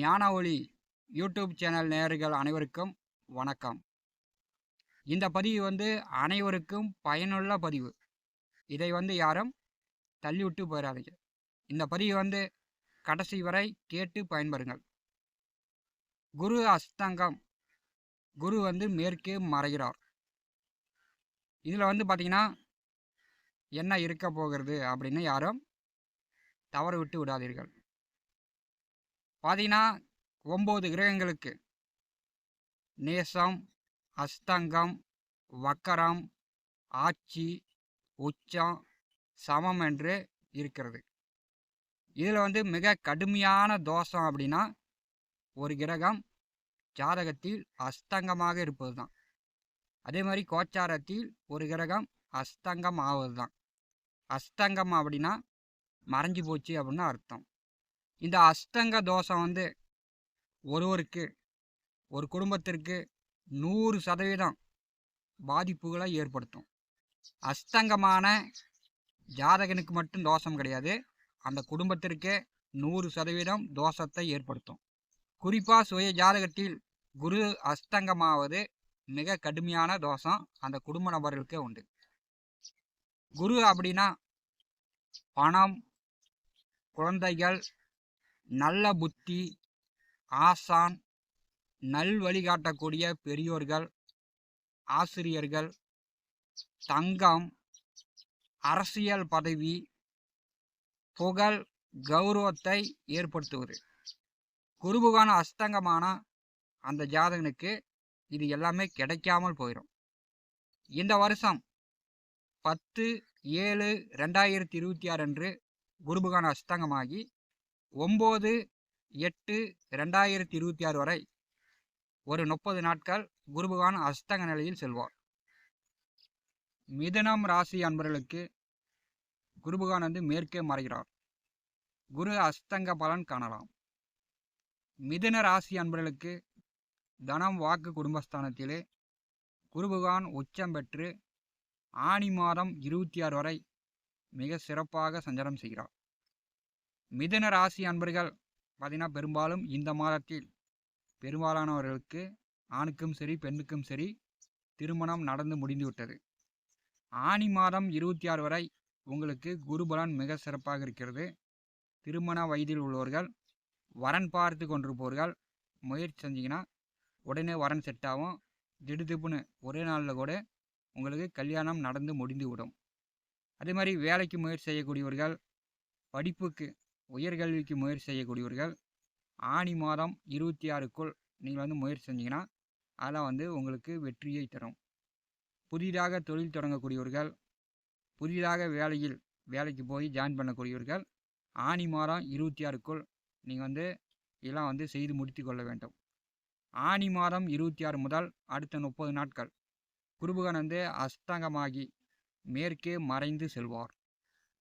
ஞான ஒளி YouTube channel நேயர்கள் அனைவருக்கும் வணக்கம். இந்த பதிவு அனைவருக்கும் பயனுள்ள பதிவு. இதை யாரும் தள்ளிவிட்டு போயிடாதீங்க. இந்த பதிவு கடைசி வரை கேட்டு பயன்பெறுங்கள். குரு அஸ்தங்கம். குரு மேற்கே மறைகிறார். இதில் பார்த்தீங்கன்னா என்ன இருக்க போகிறது அப்படின்னு யாரும் தவறு விட்டு விடாதீர்கள். பார்த்தீங்கன்னா 9 கிரகங்களுக்கு நேசம், அஸ்தங்கம், வக்கரம், ஆட்சி, உச்சம், சமம் என்று இருக்கிறது. இதில் மிக கடுமையான தோஷம் அப்படின்னா ஒரு கிரகம் ஜாதகத்தில் அஸ்தங்கமாக இருப்பது தான். அதே மாதிரி கோச்சாரத்தில் ஒரு கிரகம் அஸ்தங்கம் ஆவது தான். அஸ்தங்கம் அப்படின்னா மறைஞ்சு போச்சு அப்படின்னு அர்த்தம். இந்த அஸ்தங்க தோஷம் ஒருவருக்கு ஒரு குடும்பத்திற்கு 100% பாதிப்புகளை ஏற்படுத்தும். அஸ்தங்கமான ஜாதகனுக்கு மட்டும் தோஷம் கிடையாது, அந்த குடும்பத்திற்கே 100% தோஷத்தை ஏற்படுத்தும். குறிப்பாக சுய ஜாதகத்தில் குரு அஸ்தங்கமாவது மிக கடுமையான தோஷம் அந்த குடும்ப நபர்களுக்கே உண்டு. குரு அப்படின்னா பணம், குழந்தைகள், நல்ல புத்தி, ஆசான், நல் வழிகாட்டக்கூடிய பெரியோர்கள், ஆசிரியர்கள், தங்கம், அரசியல் பதவி, புகழ், கௌரவத்தை ஏற்படுத்துவது. குருபகவான் அஸ்தங்கமான அந்த ஜாதகனுக்கு இது எல்லாமே கிடைக்காமல் போயிடும். இந்த வருஷம் 10/7/2026 அன்று குருபகவான் அஸ்தங்கமாகி 9/8/2026 வரை ஒரு 30 நாட்கள் குருபகவான் அஸ்தங்க நிலையில் செல்வார். மிதுனம் ராசி அன்பர்களுக்கு குருபகவான் மேற்கே மறைகிறார். குரு அஸ்தங்க பலன் காணலாம். மிதுன ராசி அன்பர்களுக்கு தனம், வாக்கு, குடும்பஸ்தானத்திலே குருபகவான் உச்சம் பெற்று ஆனி மாதம் 26 வரை மிக சிறப்பாக சஞ்சாரம் செய்கிறார். மிதுன ராசி அன்பர்கள் பார்த்தீங்கன்னா பெரும்பாலும் இந்த மாதத்தில் பெரும்பாலானவர்களுக்கு ஆணுக்கும் சரி பெண்ணுக்கும் சரி திருமணம் நடந்து முடிந்துவிட்டது. ஆனி மாதம் 26 வரை உங்களுக்கு குருபலன் மிக சிறப்பாக இருக்கிறது. திருமண வயதில் உள்ளவர்கள், வரன் பார்த்து கொண்டிருப்பவர்கள் முயற்சி செஞ்சிங்கன்னா உடனே வரன் செட் ஆகும். திடுதிப்புன்னு ஒரே நாளில் கூட உங்களுக்கு கல்யாணம் நடந்து முடிந்து விடும். அதே மாதிரி வேலைக்கு முயற்சி செய்யக்கூடியவர்கள், படிப்புக்கு உயர்கல்விக்கு முயற்சி செய்யக்கூடியவர்கள் ஆனி மாதம் 26க்குள் நீங்கள் முயற்சி செஞ்சிங்கன்னா அதெல்லாம் உங்களுக்கு வெற்றியை தரும். புதிதாக தொழில் தொடங்கக்கூடியவர்கள், புதிதாக வேலைக்கு போய் ஜாயின் பண்ணக்கூடியவர்கள் ஆனி மாதம் 26க்குள் நீங்கள் இதெல்லாம் செய்து முடித்து கொள்ள வேண்டும். ஆனி மாதம் 26 முதல் அடுத்த 30 நாட்கள் குருபகவான் அஸ்தங்கமாகி மேற்கே மறைந்து செல்வார்.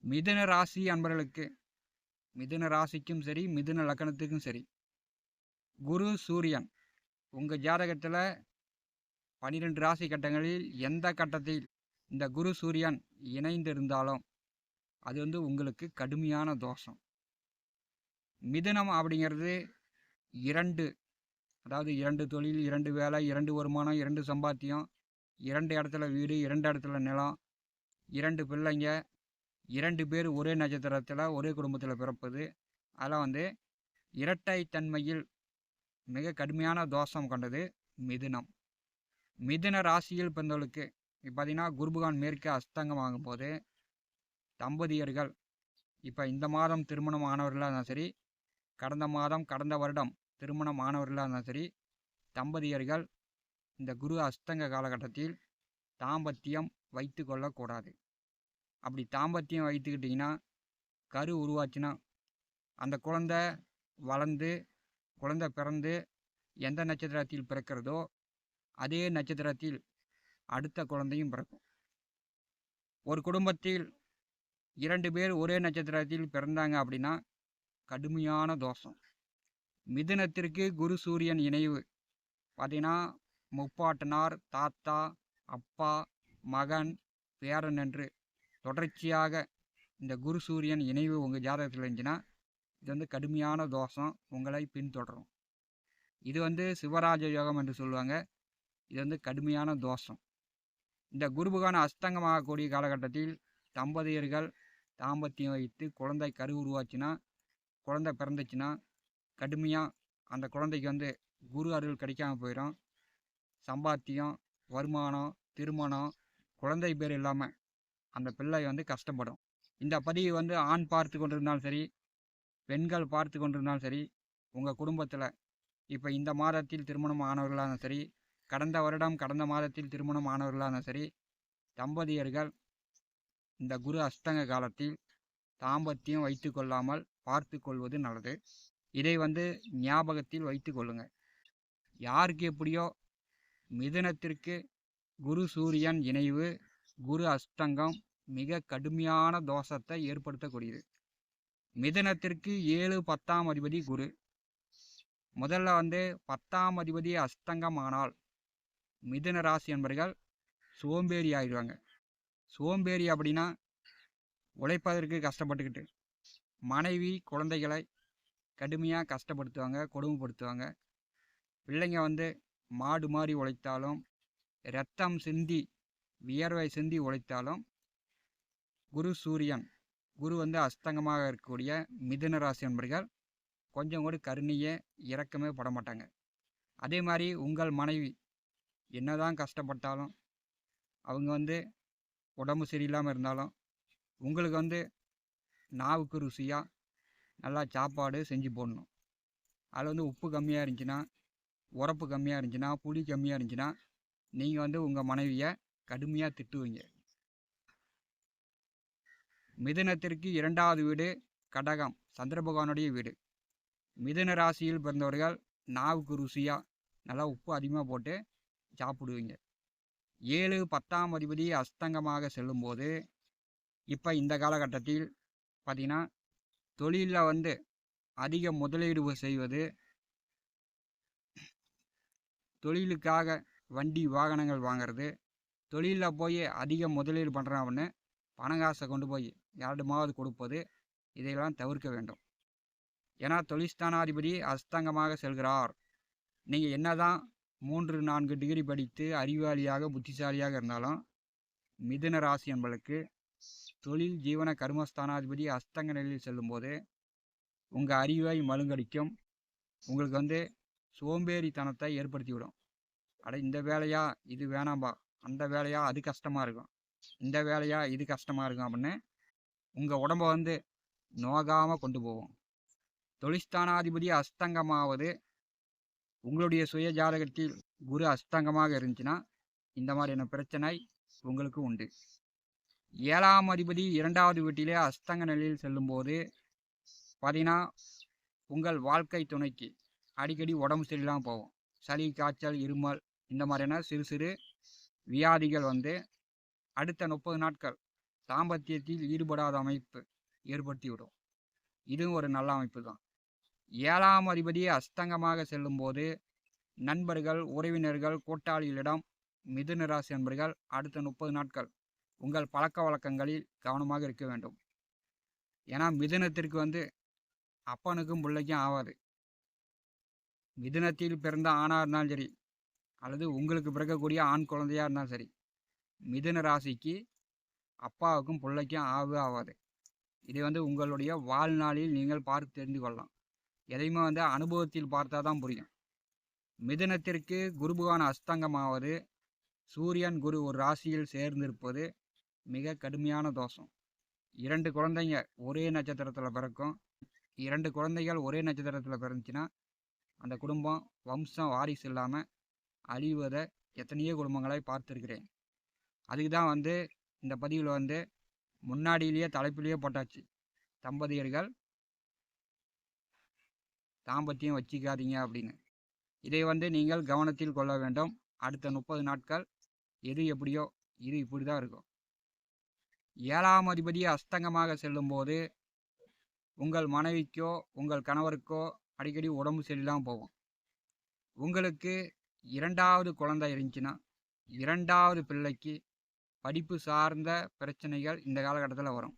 மிதுன ராசி அன்பர்களுக்கு, மிதுன ராசிக்கும் சரி மிதுன லக்னத்துக்கும் சரி குரு சூரியன் உங்கள் ஜாதகத்தில் 12 ராசி கட்டங்களில் எந்த கட்டத்தில் இந்த குரு சூரியன் இணைந்து இருந்தாலும் அது உங்களுக்கு கடுமையான தோஷம். மிதுனம் அப்படிங்கிறது 2, அதாவது 2 தொழில், 2 வேலை, 2 வருமானம், 2 சம்பாத்தியம், 2 இடத்துல வீடு, 2 இடத்துல நிலம், 2 பிள்ளைங்க, 2 பேர் ஒரே நட்சத்திரத்தில் ஒரே குடும்பத்தில் பிறப்பது, அதெல்லாம் இரட்டை தன்மையில் மிக கடுமையான தோஷம் கொண்டது மிதுனம். மிதுன ராசியில் பிறந்தவர்களுக்கு இப்போ பார்த்தீங்கன்னா குருபகவான் மேற்கே அஸ்தங்கம் ஆகும்போது தம்பதியர்கள் இப்போ இந்த மாதம் திருமணம் ஆனவர்களாக இருந்தாலும் சரி, கடந்த வருடம் திருமணம் ஆனவர்களாக இருந்தாலும் சரி, தம்பதியர்கள் இந்த குரு அஸ்தங்க காலகட்டத்தில் தாம்பத்தியம் வைத்து கொள்ளக்கூடாது. அப்படி தாம்பத்தியம் வைத்துக்கிட்டிங்கன்னா கரு உருவாச்சுன்னா அந்த குழந்தை வளர்ந்து குழந்தை பிறந்து எந்த நட்சத்திரத்தில் பிறக்கிறதோ அதே நட்சத்திரத்தில் அடுத்த குழந்தையும் பிறக்கும். ஒரு குடும்பத்தில் 2 பேர் ஒரே நட்சத்திரத்தில் பிறந்தாங்க அப்படின்னா கடுமையான தோஷம். மிதுனத்திற்கு குரு சூரியன் இணைவு பார்த்தீங்கன்னா முப்பாட்டனார், தாத்தா, அப்பா, மகன், பேரன் என்று தொடர்ச்சியாக இந்த குரு சூரியன் இணைவு உங்கள் ஜாதகத்தில் இருந்துச்சுன்னா இது கடுமையான தோஷம் உங்களை பின்தொடரும். இது வந்து சிவராஜ யோகம் என்று சொல்லுவாங்க. இது வந்து கடுமையான தோஷம். இந்த குரு பகவான் அஸ்தங்கமாகக்கூடிய காலகட்டத்தில் தம்பதியர்கள் தாம்பத்தியம் வைத்து குழந்தை கரு உருவாச்சுன்னா, குழந்தை பிறந்துச்சுன்னா கடுமையாக அந்த குழந்தைக்கு வந்து குரு அருள் கிடைக்காம போயிடும். சம்பாத்தியம், வருமானம், திருமணம், குழந்தை பேர் இல்லாமல் அந்த பிள்ளை வந்து கஷ்டப்படும். இந்த பதிவு வந்து ஆண் பார்த்து கொண்டிருந்தாலும் சரி, பெண்கள் பார்த்து கொண்டிருந்தாலும் சரி, உங்கள் குடும்பத்தில் இப்போ இந்த மாதத்தில் திருமணம் ஆனவர்களாக இருந்தாலும் சரி, கடந்த வருடம் கடந்த மாதத்தில் திருமணம் ஆனவர்களாக இருந்தாலும் சரி, தம்பதியர்கள் இந்த குரு அஸ்தங்க காலத்தில் தாம்பத்தியம் வைத்து கொள்ளாமல் பார்த்து கொள்வது நல்லது. இதை வந்து ஞாபகத்தில் வைத்து கொள்ளுங்கள். யாருக்கு எப்படியோ மிதுனத்திற்கு குரு சூரியன் இணைவு, குரு அஸ்தங்கம் மிக கடுமையான தோஷத்தை ஏற்படுத்தக்கூடியது. மிதுனத்திற்கு 7, 10ஆம் அதிபதி குரு. முதல்ல வந்து 10ஆம் அதிபதி அஸ்தங்கம் ஆனால் மிதுன ராசி என்பர்கள் சோம்பேறி ஆயிடுவாங்க. சோம்பேறி அப்படின்னா உழைப்பதற்கு கஷ்டப்பட்டுக்கிட்டு மனைவி குழந்தைகளை கடுமையாக கஷ்டப்படுத்துவாங்க, கொடுமைப்படுத்துவாங்க. பிள்ளைங்க வந்து மாடு மாதிரி உழைத்தாலும், இரத்தம் சிந்தி வியர்வை சிந்தி உழைத்தாலும் குரு சூரியன் குரு வந்து அஸ்தங்கமாக இருக்கக்கூடிய மிதுன ராசி என்பர்கள் கொஞ்சம் கூட கருணையே இரக்கமே பட மாட்டாங்க. அதே மாதிரி உங்கள் மனைவி என்னதான் கஷ்டப்பட்டாலும், அவங்க வந்து உடம்பு சரியில்லாமல் இருந்தாலும் உங்களுக்கு வந்து நாவுக்கு ருசியாக நல்லா சாப்பாடு செஞ்சு போடணும். அதில் வந்து உப்பு கம்மியாக இருந்துச்சுன்னா, உரப்பு கம்மியாக இருந்துச்சுன்னா, புளி கம்மியாக இருந்துச்சுன்னா நீங்கள் வந்து உங்கள் மனைவியை கடுமையாக திட்டுவீங்க. மிதுனத்திற்கு 2வது வீடு கடகம், சந்திர பகவானுடைய வீடு. மிதுன ராசியில் பிறந்தவர்கள் நாவுக்கு ருசியாக நல்லா உப்பு அதிகமாக போட்டு சாப்பிடுவீங்க. 7, 10ஆம் அதிபதி அஸ்தங்கமாக செல்லும்போது இப்போ இந்த காலகட்டத்தில் பார்த்திங்கன்னா தொழிலில் வந்து அதிக முதலீடு செய்வது, தொழிலுக்காக வண்டி வாகனங்கள் வாங்கிறது, தொழிலில் போய் அதிக முதலீடு பண்ணுறான்னு பணங்காசை கொண்டு போய் யாரிடமாவது கொடுப்பது, இதையெல்லாம் தவிர்க்க வேண்டும். ஏன்னா தொழில்ஸ்தானாதிபதி அஸ்தங்கமாக செல்கிறார். நீங்கள் என்னதான் 3, 4 டிகிரி படித்து அறிவாளியாக புத்திசாலியாக இருந்தாலும் மிதுன ராசி என்பதற்கு தொழில் ஜீவன கர்மஸ்தானாதிபதி அஸ்தங்க நிலையில் செல்லும்போது உங்கள் அறிவை மழுங்கடிக்கும். உங்களுக்கு வந்து சோம்பேறித்தனத்தை ஏற்படுத்திவிடும். அட இந்த வேலையா இது வேணாம்பா, அந்த வேலையா அது கஷ்டமாக இருக்கும், இந்த வேலையா இது கஷ்டமாக இருக்கும் அப்படின்னு உங்கள் உடம்பை வந்து நோகாமல் கொண்டு போவோம். தொழில்ஸ்தானாதிபதி அஸ்தங்கமாவது உங்களுடைய சுய ஜாதகத்தில் குரு அஸ்தங்கமாக இருந்துச்சுன்னா இந்த மாதிரியான பிரச்சனை உங்களுக்கு உண்டு. 7ஆம் அதிபதி 2வது வீட்டிலே அஸ்தங்க நிலையில் செல்லும்போது பார்த்தீங்கன்னா உங்கள் வாழ்க்கை துணைக்கு அடிக்கடி உடம்பு சரியில்லாமல் போகும். சளி, காய்ச்சல், இருமல் இந்த மாதிரியான சிறு சிறு வியாதிகள் வந்து அடுத்த 30 நாட்கள் தாம்பத்தியத்தில் ஈடுபடாத அமைப்பு ஏற்படுத்தி விடும். இதுவும் ஒரு நல்ல அமைப்பு தான். 7ஆம் அதிபதி அஸ்தங்கமாக செல்லும்போது நண்பர்கள், உறவினர்கள், கூட்டாளிகளிடம் மிதுன ராசி நண்பர்கள் அடுத்த 30 நாட்கள் உங்கள் பழக்க வழக்கங்களில் கவனமாக இருக்க வேண்டும். ஏன்னா மிதுனத்திற்கு வந்து அப்பனுக்கும் பிள்ளைக்கும் ஆகாது. மிதுனத்தில் பிறந்த ஆணாக இருந்தாலும் சரி, அல்லது உங்களுக்கு பிறக்கக்கூடிய ஆண் குழந்தையாக இருந்தாலும் சரி, மிதுன ராசிக்கு அப்பாவுக்கும் பிள்ளைக்கும் ஆகாது. இதை வந்து உங்களுடைய வாழ்நாளில் நீங்கள் பார்த்து தெரிந்து கொள்ளலாம். எதையுமே வந்து அனுபவத்தில் பார்த்தா தான் புரியும். மிதுனத்திற்கு குரு பகவான் அஸ்தங்கமாவது, சூரியன் குரு ஒரு ராசியில் சேர்ந்திருப்பது மிக கடுமையான தோஷம். 2 குழந்தைங்க ஒரே நட்சத்திரத்தில் பிறக்கும். 2 குழந்தைகள் ஒரே நட்சத்திரத்தில் பிறந்துச்சுன்னா அந்த குடும்பம் வம்சம் வாரிசு இல்லாமல் அழிவதை எத்தனையோ குடும்பங்களை பார்த்துருக்கிறேன். அதுக்கு தான் வந்து இந்த பதிவில் வந்து முன்னாடியிலேயே தலைப்பிலேயே போட்டாச்சு, தம்பதியர்கள் தாம்பத்தியம் வச்சிக்காதீங்க அப்படின்னு. இதை வந்து நீங்கள் கவனத்தில் கொள்ள வேண்டும். அடுத்த 30 நாட்கள் எது எப்படியோ இது இப்படி தான் இருக்கும். 7ஆம் அதிபதி அஸ்தங்கமாக செல்லும்போது உங்கள் மனைவிக்கோ உங்கள் கணவருக்கோ அடிக்கடி உடம்பு சரியில்லாமல் போகும். உங்களுக்கு 2வது குழந்தை இருந்துச்சுன்னா 2வது பிள்ளைக்கு படிப்பு சார்ந்த பிரச்சனைகள் இந்த காலகட்டத்தில் வரும்.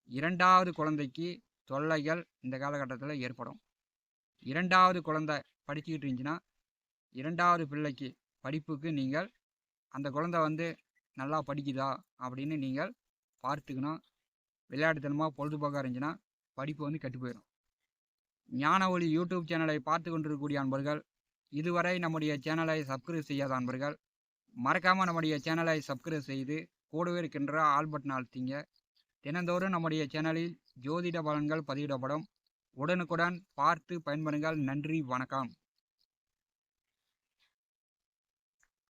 2வது குழந்தைக்கு தொல்லைகள் இந்த காலகட்டத்தில் ஏற்படும். 2வது குழந்தை படிச்சுக்கிட்டு இருந்துச்சுன்னா 2வது பிள்ளைக்கு படிப்புக்கு நீங்கள் அந்த குழந்தை வந்து நல்லா படிக்குதா அப்படின்னு நீங்கள் பார்த்துக்கணும். விளையாட்டுத்தனமாக பொழுதுபோக்காக இருந்துச்சுன்னா படிப்பு வந்து கெட்டு போயிடும். ஞான ஒளி யூடியூப் சேனலை பார்த்து கொண்டிருக்கக்கூடிய அன்பர்கள், இதுவரை நம்முடைய சேனலை சப்ஸ்கிரைப் செய்யாத அன்பர்கள் மறக்காமல் நம்முடைய சேனலை சப்ஸ்கிரைப் செய்து கூடவே இருக்கின்ற ஆல் பட்டன் அழுத்திங்க. தினந்தோறும் நம்முடைய சேனலில் ஜோதிட பலன்கள் பதிவிடப்படும். உடனுக்குடன் பார்த்து பயன்பெறுங்கள். நன்றி, வணக்கம்.